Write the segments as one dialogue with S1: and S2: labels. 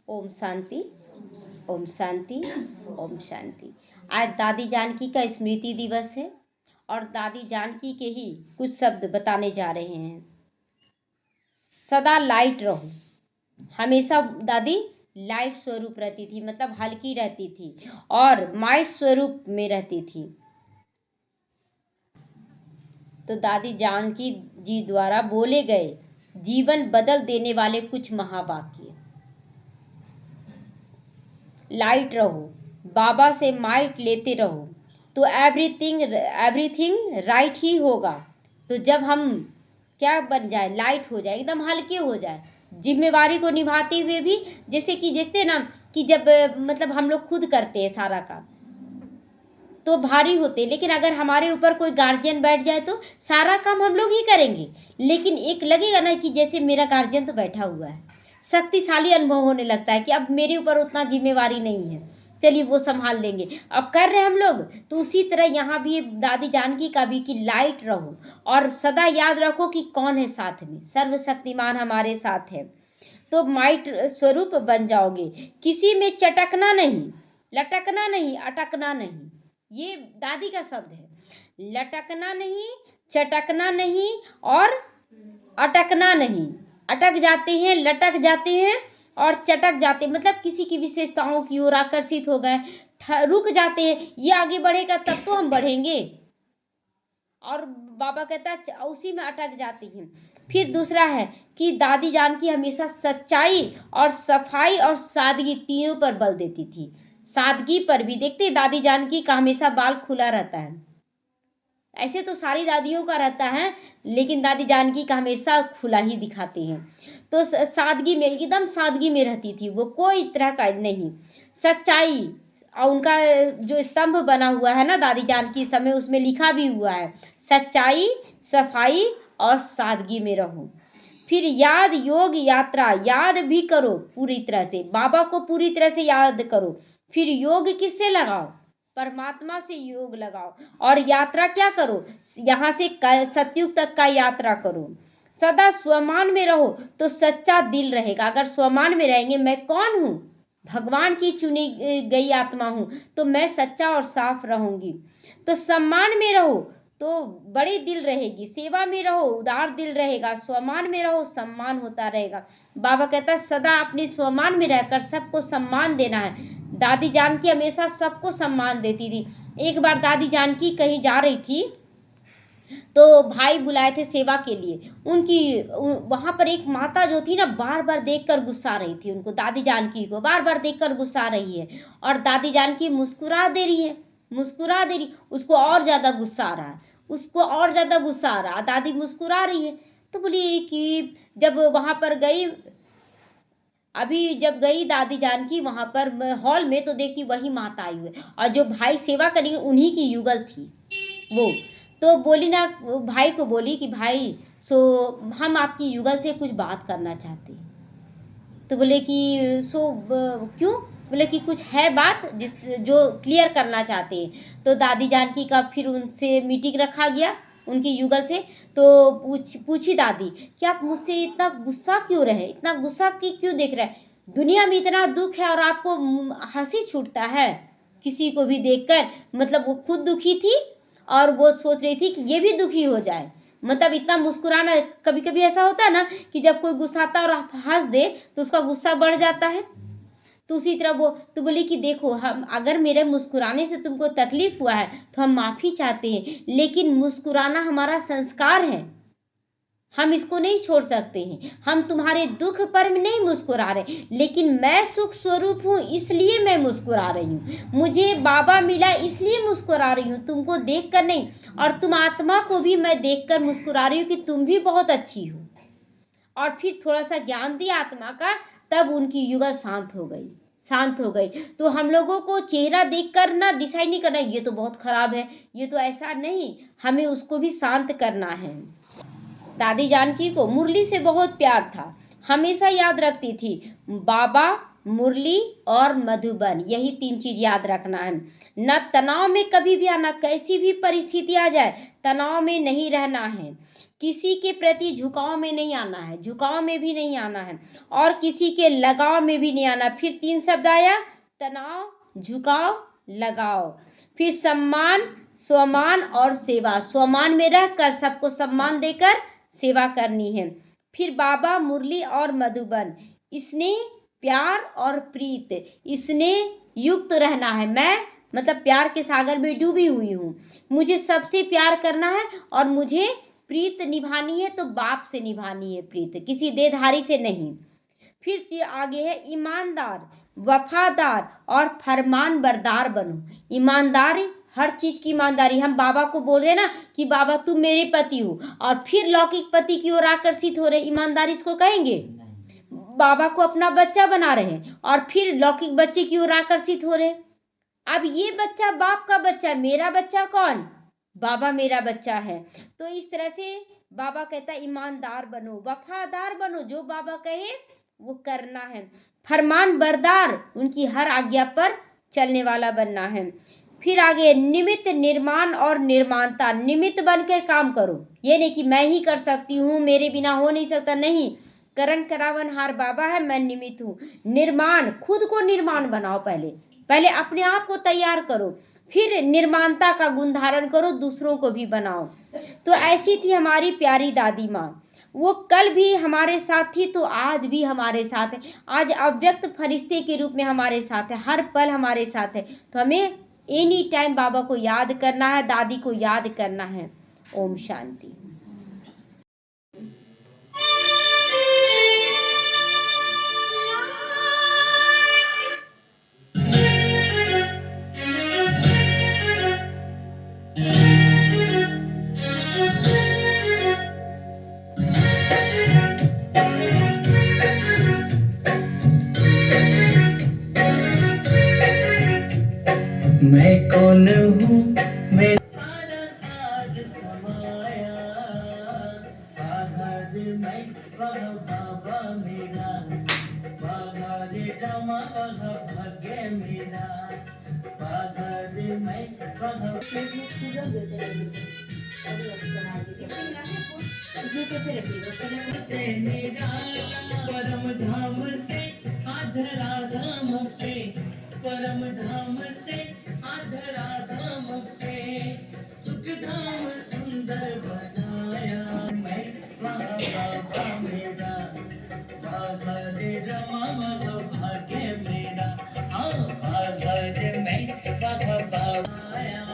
S1: ओम शांति, ओम शांति, ओम शांति। आज दादी जानकी का स्मृति दिवस है और दादी जानकी के ही कुछ शब्द बताने जा रहे हैं। सदा लाइट रहो। हमेशा दादी लाइट स्वरूप रहती थी, मतलब हल्की रहती थी और माइट स्वरूप में रहती थी। तो दादी जानकी जी द्वारा बोले गए जीवन बदल देने वाले कुछ महावाक्य। लाइट रहो, बाबा से माइट लेते रहो तो एवरीथिंग राइट ही होगा। तो जब हम क्या बन जाए, लाइट हो जाए, एकदम हल्के हो जाए, जिम्मेवारी को निभाते हुए भी, जैसे कि देखते ना कि जब मतलब हम लोग खुद करते हैं सारा काम तो भारी होते, लेकिन अगर हमारे ऊपर कोई गार्जियन बैठ जाए तो सारा काम हम लोग ही करेंगे, लेकिन एक लगेगा ना कि जैसे मेरा गार्जियन तो बैठा हुआ है, शक्तिशाली अनुभव होने लगता है कि अब मेरे ऊपर उतना जिम्मेवारी नहीं है, चलिए वो संभाल लेंगे, अब कर रहे हम लोग। तो उसी तरह यहाँ भी दादी जानकी का भी कि लाइट रहो और सदा याद रखो कि कौन है साथ में, सर्वशक्तिमान हमारे साथ है, तो माइट स्वरूप बन जाओगे। किसी में चटकना नहीं, लटकना नहीं, अटकना नहीं, ये दादी का शब्द है। लटकना नहीं, चटकना नहीं और अटकना नहीं। अटक जाते हैं, लटक जाते हैं और चटक जाते हैं, मतलब किसी की विशेषताओं की ओर आकर्षित हो गए, रुक जाते हैं, ये आगे बढ़ेगा तब तो हम बढ़ेंगे, और बाबा कहता है उसी में अटक जाती हैं। फिर दूसरा है कि दादी जानकी हमेशा सच्चाई और सफाई और सादगी तीनों पर बल देती थी। सादगी पर भी देखते दादी जानकी का हमेशा बाल खुला रहता है, ऐसे तो सारी दादियों का रहता है, लेकिन दादी जानकी का हमेशा खुला ही दिखाते हैं। तो सादगी में, एकदम सादगी में रहती थी वो, कोई तरह का नहीं। सच्चाई, और उनका जो स्तंभ बना हुआ है ना दादी जानकी समय, उसमें लिखा भी हुआ है सच्चाई, सफाई और सादगी में रहो। फिर याद, योग, यात्रा, याद भी करो पूरी तरह से, बाबा को पूरी तरह से याद करो। फिर योग किससे लगाओ, परमात्मा से योग लगाओ, और यात्रा क्या करो, यहाँ से सतयुग तक का यात्रा करो। सदा स्वमान में रहो तो सच्चा दिल रहेगा। अगर स्वमान में रहेंगे, मैं कौन हूँ, भगवान की चुनी गई आत्मा हूँ, तो मैं सच्चा और साफ रहूंगी। तो सम्मान में रहो तो बड़ी दिल रहेगी, सेवा में रहो उदार दिल रहेगा, स्वमान में रहो सम्मान होता रहेगा। बाबा कहता है सदा अपने स्वमान में रहकर सबको सम्मान देना है। दादी जानकी हमेशा सबको सम्मान देती थी। एक बार दादी जानकी कहीं जा रही थी तो भाई बुलाए थे सेवा के लिए, वहाँ पर एक माता जो थी ना, बार बार देखकर गुस्सा रही थी उनको, दादी जानकी को बार बार देखकर गुस्सा रही है, और दादी जानकी मुस्कुरा दे रही है, मुस्कुरा दे रही, उसको और ज़्यादा गुस्सा आ रहा है, उसको और ज़्यादा गुस्सा आ रहा, दादी मुस्कुरा रही है। तो बोली कि जब वहाँ पर गई, अभी जब गई दादी जानकी वहाँ पर हॉल में, तो देखती वही माता आई हुई, और जो भाई सेवा करी उन्हीं की युगल थी वो। तो बोली ना, भाई को बोली कि भाई सो हम आपकी युगल से कुछ बात करना चाहते हैं। तो बोले कि क्यों, बोले कि कुछ है बात जो क्लियर करना चाहते हैं। तो दादी जानकी का फिर उनसे मीटिंग रखा गया उनकी युगल से। तो पूछी दादी कि आप मुझसे इतना गुस्सा क्यों रहे, इतना गुस्सा क्यों देख रहे हैं, दुनिया में इतना दुख है और आपको हंसी छूटता है किसी को भी देखकर। मतलब वो खुद दुखी थी और वो सोच रही थी कि ये भी दुखी हो जाए, मतलब इतना मुस्कुराना। कभी कभी ऐसा होता है ना कि जब कोई गुस्साता और आप हंस दे तो उसका गुस्सा बढ़ जाता है। तो उसी तरह वो तो बोली कि देखो, हम अगर मेरे मुस्कुराने से तुमको तकलीफ हुआ है तो हम माफ़ी चाहते हैं, लेकिन मुस्कुराना हमारा संस्कार है, हम इसको नहीं छोड़ सकते हैं। हम तुम्हारे दुख पर नहीं मुस्कुरा रहे, लेकिन मैं सुख स्वरूप हूँ इसलिए मैं मुस्कुरा रही हूँ, मुझे बाबा मिला इसलिए मुस्कुरा रही हूँ, तुमको देख कर नहीं। और तुम आत्मा को भी मैं देख कर मुस्कुरा रही हूँ कि तुम भी बहुत अच्छी हो। और फिर थोड़ा सा ज्ञान दिया आत्मा का, तब उनकी युगल शांत हो गई, शांत हो गई। तो हम लोगों को चेहरा देख कर ना डिसाइड नहीं करना ये तो बहुत खराब है, ये तो ऐसा नहीं, हमें उसको भी शांत करना है। दादी जानकी को मुरली से बहुत प्यार था, हमेशा याद रखती थी बाबा, मुरली और मधुबन, यही 3 चीज याद रखना है। न तनाव में कभी भी आना, कैसी भी परिस्थिति आ जाए तनाव में नहीं रहना है। किसी के प्रति झुकाव में नहीं आना है, झुकाव में भी नहीं आना है, और किसी के लगाव में भी नहीं आना। फिर 3 शब्द आया, तनाव, झुकाव, लगाव। फिर सम्मान, स्वमान और सेवा। स्वमान में रहकर सबको सम्मान देकर सेवा करनी है। फिर बाबा, मुरली और मधुबन। स्नेह, प्यार और प्रीत, इसने युक्त रहना है। मैं मतलब प्यार के सागर में डूबी हुई हूँ, मुझे सबसे प्यार करना है और मुझे प्रीत निभानी है तो बाप से निभानी है प्रीत, किसी देहधारी से नहीं। फिर आगे है ईमानदार, वफादार और फरमान बरदार बनो। ईमानदार, हर चीज की ईमानदारी। हम बाबा को बोल रहे हैं ना कि बाबा तुम मेरे पति हो, और फिर लौकिक पति की ओर आकर्षित हो रहे, ईमानदारी इसको कहेंगे? बाबा को अपना बच्चा बना रहे हैं और फिर लौकिक बच्चे की ओर आकर्षित हो रहे। अब ये बच्चा बाप का बच्चा है, मेरा बच्चा कौन? बाबा मेरा बच्चा है। तो इस तरह से बाबा कहता है ईमानदार बनो, वफादार बनो, जो बाबा कहे वो करना है। फरमान बरदार, उनकी हर आज्ञा पर चलने वाला बनना है। फिर आगे निमित्त, निर्माण और निर्माणता। निमित्त बनकर काम करो, ये नहीं कि मैं ही कर सकती हूँ, मेरे बिना हो नहीं सकता, नहीं। करण करावनहार बाबा है, मैं निमित्त हूँ। निर्माण, खुद को निर्माण बनाओ, पहले अपने आप को तैयार करो, फिर निर्माणता का गुण धारण करो, दूसरों को भी बनाओ। तो ऐसी थी हमारी प्यारी दादी माँ। वो कल भी हमारे साथ थी तो आज भी हमारे साथ है, आज अव्यक्त फरिश्ते के रूप में हमारे साथ है, हर पल हमारे साथ है। तो हमें एनी टाइम बाबा को याद करना है, दादी को याद करना है। ओम शांति।
S2: मैं कौन हूँ, मैं सारा साज समाया, बाहर मैं वह बाबा मेरा, बाहर जमा वह भाग्य मेरा, बाहर मैं वह से निराला, परम धाम से आधरा धाम पे, परम धाम से आधरा धाम पे, सुख धाम सुंदर बनाया। मैं वहाँ बाबा मेरा, बाहर रमा वह भाग्य मेरा, हाँ बाहर मैं वह बाबा आया,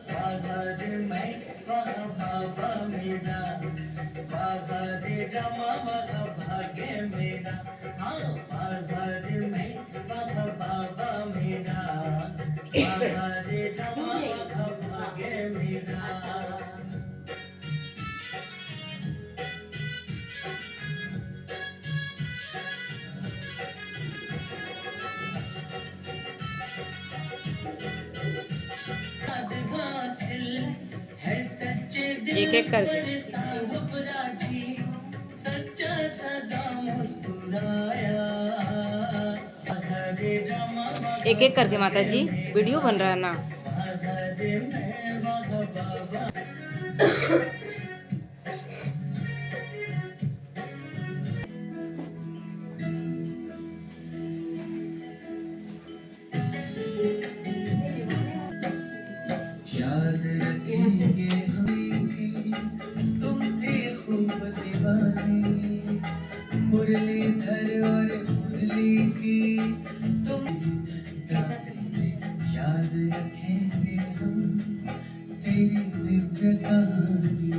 S2: बाहर मैं वह बाबा मेरा, बाहर रमा वह भाग्य मेरा, हाँ बाहर मैं वह बाबा मेरा, बाहर रमा वह भाग्य मेरा। है सच्चे दिल पर साहब राजी, सच्चा सदा मुस्कुराया।
S1: एक एक करके माता जी, वीडियो बन रहा है ना।
S2: याद रखेंगे हम भी, तुम थे खूब दीवानी, मुरलीधर और मुरली की तुम, याद रखेंगे हम तेरी दिव्य कहानी।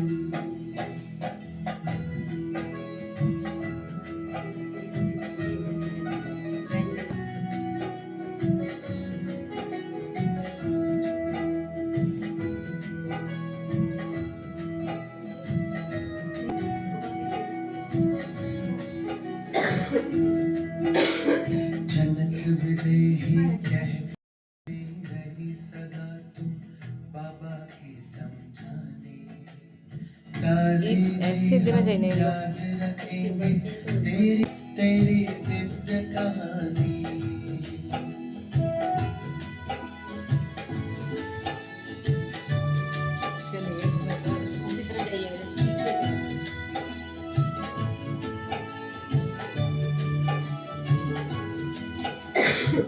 S2: जनक विदेही कहती रही सदा तुम बाबा की समझाने,
S1: ऐसे देना चाहिए
S2: याद रखेंगे तेरी तेरी दिव्य कहानी। ओम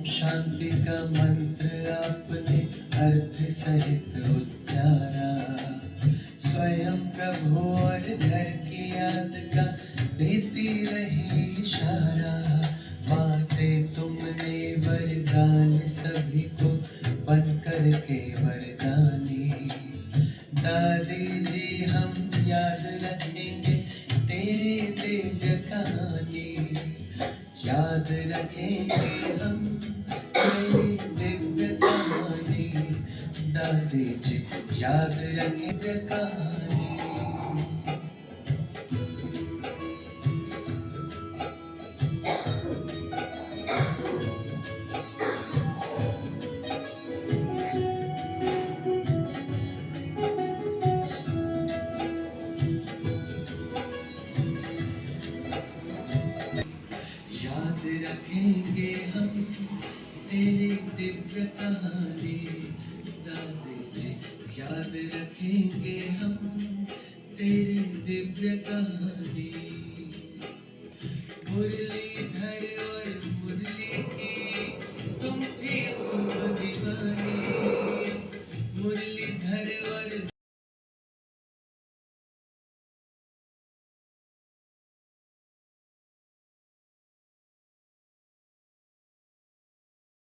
S2: शांति का मंत्र आपने अर्थ सहित उच्चारा, स्वयं प्रभु और घर की याद का देती रही इशारा। बांटे तुमने वरदान सभी को बन कर के वरदानी। दादी जी हम याद रखेंगे तेरी दिव्य कहानी, याद रखेंगे हम तेरी दिव्य कहानी। दादी जी याद रखेंगे कहानी। याद रखेंगे हम तेरी दिव्य कहानी। दादी जी याद रखेंगे हम तेरी दिव्य कहानी। मुरली